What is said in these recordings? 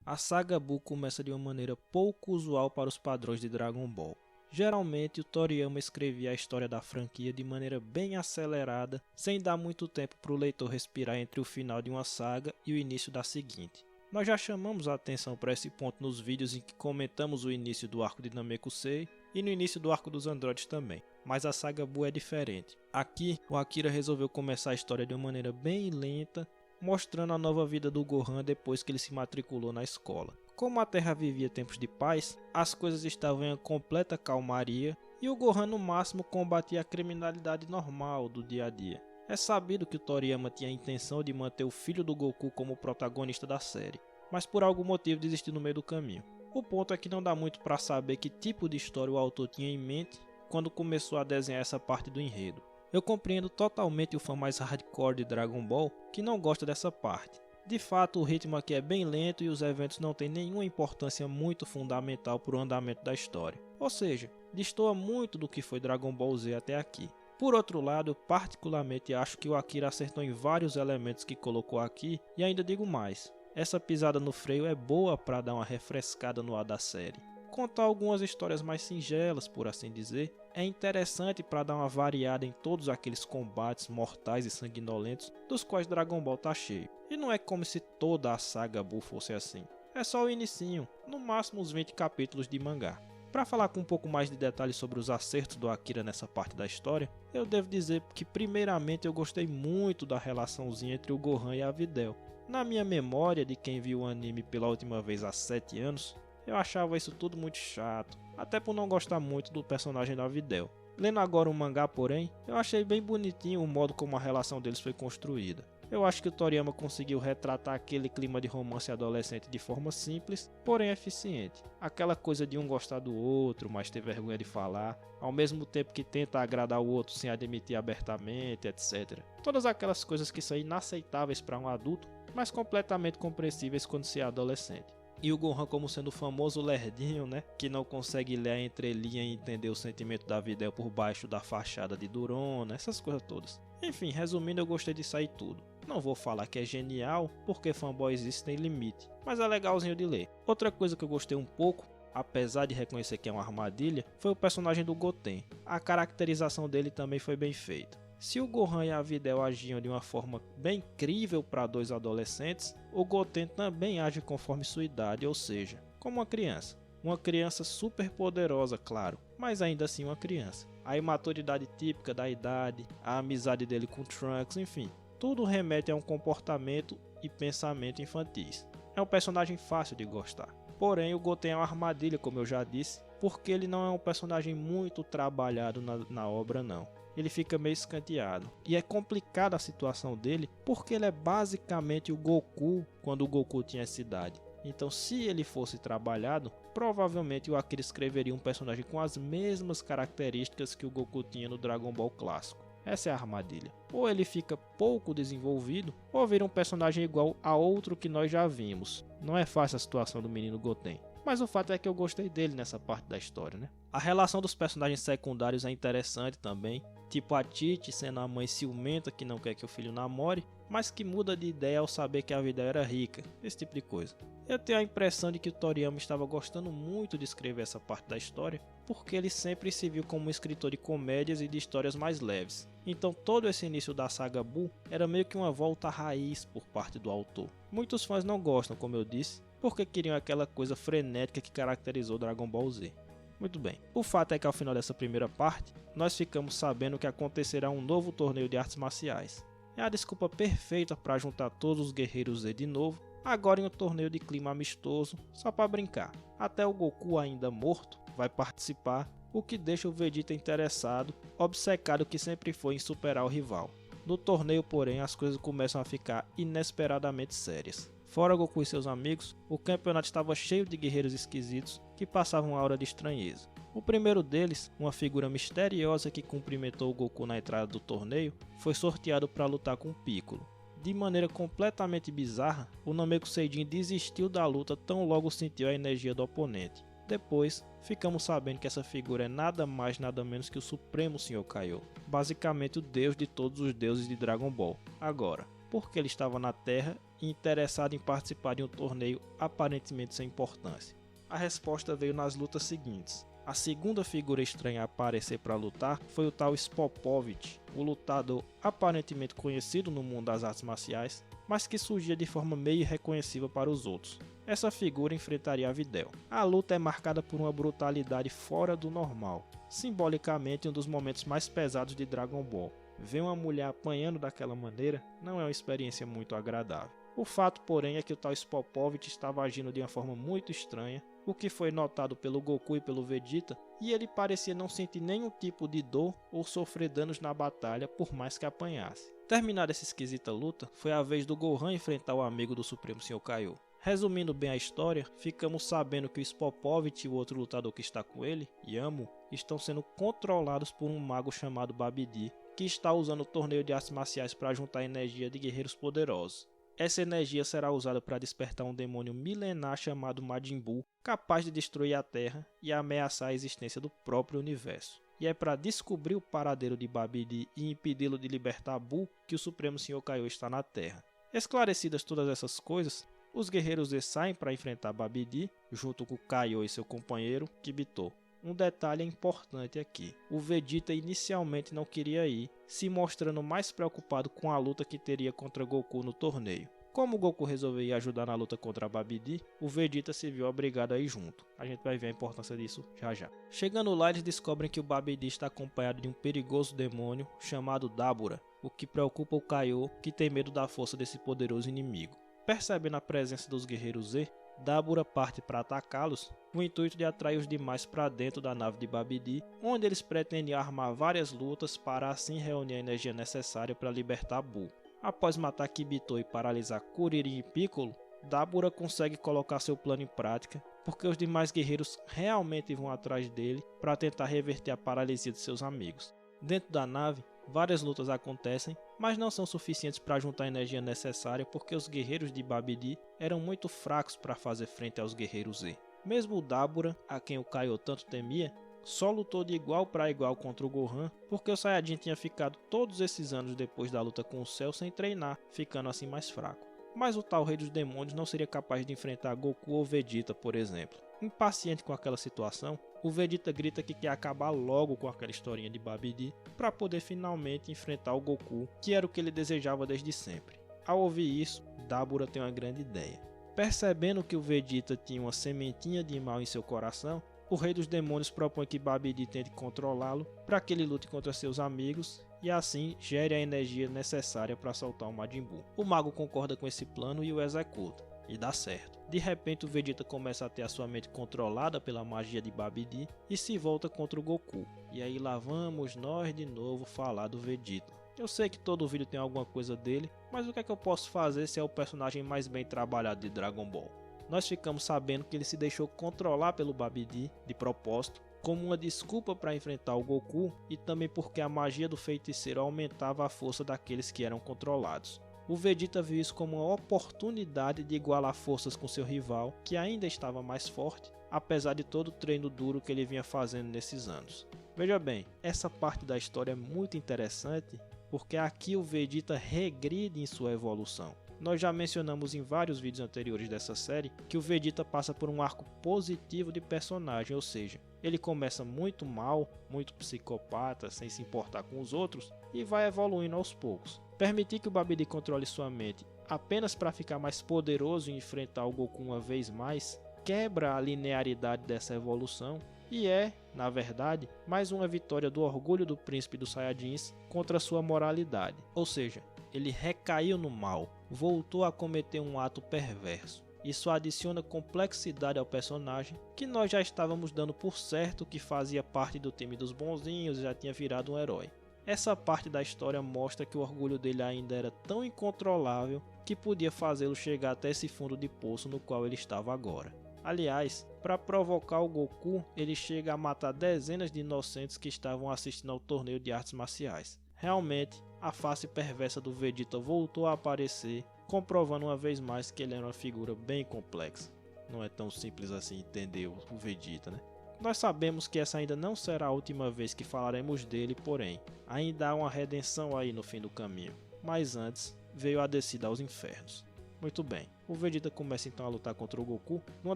A saga Buu começa de uma maneira pouco usual para os padrões de Dragon Ball. Geralmente, o Toriyama escrevia a história da franquia de maneira bem acelerada, sem dar muito tempo para o leitor respirar entre o final de uma saga e o início da seguinte. Nós já chamamos a atenção para esse ponto nos vídeos em que comentamos o início do arco de Namekusei e no início do arco dos androides também, mas a saga Buu é diferente. Aqui, o Akira resolveu começar a história de uma maneira bem lenta, mostrando a nova vida do Gohan depois que ele se matriculou na escola. Como a Terra vivia tempos de paz, as coisas estavam em completa calmaria e o Gohan no máximo combatia a criminalidade normal do dia a dia. É sabido que o Toriyama tinha a intenção de manter o filho do Goku como protagonista da série, mas por algum motivo desistiu no meio do caminho. O ponto é que não dá muito para saber que tipo de história o autor tinha em mente quando começou a desenhar essa parte do enredo. Eu compreendo totalmente o fã mais hardcore de Dragon Ball que não gosta dessa parte. De fato, o ritmo aqui é bem lento e os eventos não têm nenhuma importância muito fundamental para o andamento da história. Ou seja, destoa muito do que foi Dragon Ball Z até aqui. Por outro lado, eu particularmente acho que o Akira acertou em vários elementos que colocou aqui e ainda digo mais. Essa pisada no freio é boa para dar uma refrescada no ar da série. Contar algumas histórias mais singelas, por assim dizer, é interessante para dar uma variada em todos aqueles combates mortais e sanguinolentos dos quais Dragon Ball tá cheio. E não é como se toda a saga Buu fosse assim. É só o inicinho, no máximo uns 20 capítulos de mangá. Para falar com um pouco mais de detalhes sobre os acertos do Akira nessa parte da história, eu devo dizer que primeiramente eu gostei muito da relaçãozinha entre o Gohan e a Videl. Na minha memória de quem viu o anime pela última vez há 7 anos, eu achava isso tudo muito chato, até por não gostar muito do personagem da Videl. Lendo agora o mangá, porém, eu achei bem bonitinho o modo como a relação deles foi construída. Eu acho que o Toriyama conseguiu retratar aquele clima de romance adolescente de forma simples, porém eficiente. Aquela coisa de um gostar do outro, mas ter vergonha de falar, ao mesmo tempo que tenta agradar o outro sem admitir abertamente, etc. Todas aquelas coisas que são inaceitáveis para um adulto, mas completamente compreensíveis quando se é adolescente. E o Gohan como sendo o famoso lerdinho, né? Que não consegue ler a entrelinha e entender o sentimento da Videl por baixo da fachada de durona, essas coisas todas. Enfim, resumindo, eu gostei disso aí tudo. Não vou falar que é genial, porque fanboys existem limite, mas é legalzinho de ler. Outra coisa que eu gostei um pouco, apesar de reconhecer que é uma armadilha, foi o personagem do Goten. A caracterização dele também foi bem feita. Se o Gohan e a Videl agiam de uma forma bem crível para dois adolescentes, o Goten também age conforme sua idade, ou seja, como uma criança. Uma criança super poderosa, claro, mas ainda assim uma criança. A imaturidade típica da idade, a amizade dele com Trunks, enfim, tudo remete a um comportamento e pensamento infantis. É um personagem fácil de gostar. Porém, o Goten é uma armadilha, como eu já disse, porque ele não é um personagem muito trabalhado na obra não. Ele fica meio escanteado. E é complicada a situação dele, porque ele é basicamente o Goku quando o Goku tinha essa idade. Então, se ele fosse trabalhado, provavelmente o Akira escreveria um personagem com as mesmas características que o Goku tinha no Dragon Ball clássico. Essa é a armadilha. Ou ele fica pouco desenvolvido, ou vira um personagem igual a outro que nós já vimos. Não é fácil a situação do menino Goten. Mas o fato é que eu gostei dele nessa parte da história, né? A relação dos personagens secundários é interessante também. Tipo a Tite sendo a mãe ciumenta que não quer que o filho namore, mas que muda de ideia ao saber que a vida era rica. Esse tipo de coisa. Eu tenho a impressão de que o Toriyama estava gostando muito de escrever essa parte da história, porque ele sempre se viu como um escritor de comédias e de histórias mais leves. Então todo esse início da saga Buu era meio que uma volta à raiz por parte do autor. Muitos fãs não gostam, como eu disse, porque queriam aquela coisa frenética que caracterizou Dragon Ball Z. Muito bem, o fato é que ao final dessa primeira parte, nós ficamos sabendo que acontecerá um novo torneio de artes marciais. É a desculpa perfeita para juntar todos os guerreiros Z de novo, agora em um torneio de clima amistoso, só para brincar. Até o Goku ainda morto vai participar, o que deixa o Vegeta interessado, obcecado que sempre foi em superar o rival. No torneio, porém, as coisas começam a ficar inesperadamente sérias. Fora Goku e seus amigos, o campeonato estava cheio de guerreiros esquisitos que passavam aura de estranheza. O primeiro deles, uma figura misteriosa que cumprimentou o Goku na entrada do torneio, foi sorteado para lutar com Piccolo. De maneira completamente bizarra, o Namekuseidin desistiu da luta tão logo sentiu a energia do oponente. Depois, ficamos sabendo que essa figura é nada mais nada menos que o Supremo Senhor Kaiô, basicamente o deus de todos os deuses de Dragon Ball. Agora, por que ele estava na Terra e interessado em participar de um torneio aparentemente sem importância? A resposta veio nas lutas seguintes. A segunda figura estranha a aparecer para lutar foi o tal Spopovich, o lutador aparentemente conhecido no mundo das artes marciais, mas que surgia de forma meio irreconhecível para os outros. Essa figura enfrentaria a Videl. A luta é marcada por uma brutalidade fora do normal, simbolicamente um dos momentos mais pesados de Dragon Ball. Ver uma mulher apanhando daquela maneira não é uma experiência muito agradável. O fato, porém, é que o tal Spopovich estava agindo de uma forma muito estranha, o que foi notado pelo Goku e pelo Vegeta, e ele parecia não sentir nenhum tipo de dor ou sofrer danos na batalha por mais que apanhasse. Terminada essa esquisita luta, foi a vez do Gohan enfrentar o amigo do Supremo Sr. Kaiô. Resumindo bem a história, ficamos sabendo que o Spopovich e o outro lutador que está com ele, Yamo, estão sendo controlados por um mago chamado Babidi, que está usando o torneio de artes marciais para juntar energia de guerreiros poderosos. Essa energia será usada para despertar um demônio milenar chamado Majin Buu, capaz de destruir a Terra e ameaçar a existência do próprio universo. E é para descobrir o paradeiro de Babidi e impedi-lo de libertar Buu que o Supremo Sr. Kaiô está na Terra. Esclarecidas todas essas coisas, os guerreiros Z saem para enfrentar Babidi, junto com Kaiô e seu companheiro, Kibito. Um detalhe importante aqui, o Vegeta inicialmente não queria ir, se mostrando mais preocupado com a luta que teria contra Goku no torneio. Como Goku resolveu ir ajudar na luta contra Babidi, o Vegeta se viu obrigado a ir junto. A gente vai ver a importância disso já já. Chegando lá, eles descobrem que o Babidi está acompanhado de um perigoso demônio chamado Dabura, o que preocupa o Kaiô, que tem medo da força desse poderoso inimigo. Percebendo a presença dos guerreiros Z, Dabura parte para atacá-los, com o intuito de atrair os demais para dentro da nave de Babidi, onde eles pretendem armar várias lutas para assim reunir a energia necessária para libertar Buu. Após matar Kibito e paralisar Kuririn e Piccolo, Dabura consegue colocar seu plano em prática, porque os demais guerreiros realmente vão atrás dele para tentar reverter a paralisia de seus amigos. Dentro da nave, várias lutas acontecem, mas não são suficientes para juntar a energia necessária porque os guerreiros de Babidi eram muito fracos para fazer frente aos guerreiros Z. Mesmo o Dabura, a quem o Kaiô tanto temia, só lutou de igual para igual contra o Gohan porque o Saiyajin tinha ficado todos esses anos depois da luta com o Cell sem treinar, ficando assim mais fraco. Mas o tal Rei dos Demônios não seria capaz de enfrentar Goku ou Vegeta, por exemplo. Impaciente com aquela situação, o Vegeta grita que quer acabar logo com aquela historinha de Babidi para poder finalmente enfrentar o Goku, que era o que ele desejava desde sempre. Ao ouvir isso, Dabura tem uma grande ideia. Percebendo que o Vegeta tinha uma sementinha de mal em seu coração, o Rei dos Demônios propõe que Babidi tente controlá-lo para que ele lute contra seus amigos e assim gere a energia necessária para soltar o Majin Buu. O mago concorda com esse plano e o executa, e dá certo. De repente o Vegeta começa a ter a sua mente controlada pela magia de Babidi e se volta contra o Goku. E aí lá vamos nós de novo falar do Vegeta. Eu sei que todo vídeo tem alguma coisa dele, mas o que é que eu posso fazer se é o personagem mais bem trabalhado de Dragon Ball? Nós ficamos sabendo que ele se deixou controlar pelo Babidi de propósito, como uma desculpa para enfrentar o Goku e também porque a magia do feiticeiro aumentava a força daqueles que eram controlados. O Vegeta viu isso como uma oportunidade de igualar forças com seu rival, que ainda estava mais forte, apesar de todo o treino duro que ele vinha fazendo nesses anos. Veja bem, essa parte da história é muito interessante, porque aqui o Vegeta regride em sua evolução. Nós já mencionamos em vários vídeos anteriores dessa série que o Vegeta passa por um arco positivo de personagem, ou seja, ele começa muito mal, muito psicopata, sem se importar com os outros e vai evoluindo aos poucos. Permitir que o Babidi controle sua mente apenas para ficar mais poderoso e enfrentar o Goku uma vez mais, quebra a linearidade dessa evolução e é, na verdade, mais uma vitória do orgulho do príncipe dos Saiyajins contra sua moralidade, ou seja, ele recaiu no mal, voltou a cometer um ato perverso. Isso adiciona complexidade ao personagem, que nós já estávamos dando por certo que fazia parte do time dos bonzinhos e já tinha virado um herói. Essa parte da história mostra que o orgulho dele ainda era tão incontrolável que podia fazê-lo chegar até esse fundo de poço no qual ele estava agora. Aliás, para provocar o Goku, ele chega a matar dezenas de inocentes que estavam assistindo ao torneio de artes marciais. Realmente, a face perversa do Vegeta voltou a aparecer, comprovando uma vez mais que ele era uma figura bem complexa. Não é tão simples assim entender o Vegeta, né? Nós sabemos que essa ainda não será a última vez que falaremos dele, porém, ainda há uma redenção aí no fim do caminho. Mas antes, veio a descida aos infernos. Muito bem, o Vegeta começa então a lutar contra o Goku, numa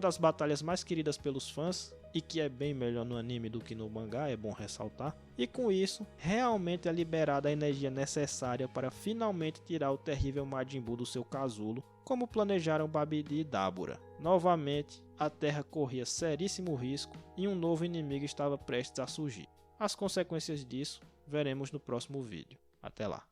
das batalhas mais queridas pelos fãs, e que é bem melhor no anime do que no mangá, é bom ressaltar, e com isso, realmente é liberada a energia necessária para finalmente tirar o terrível Majin Buu do seu casulo, como planejaram Babidi e Dabura. Novamente, a Terra corria seríssimo risco e um novo inimigo estava prestes a surgir. As consequências disso veremos no próximo vídeo. Até lá!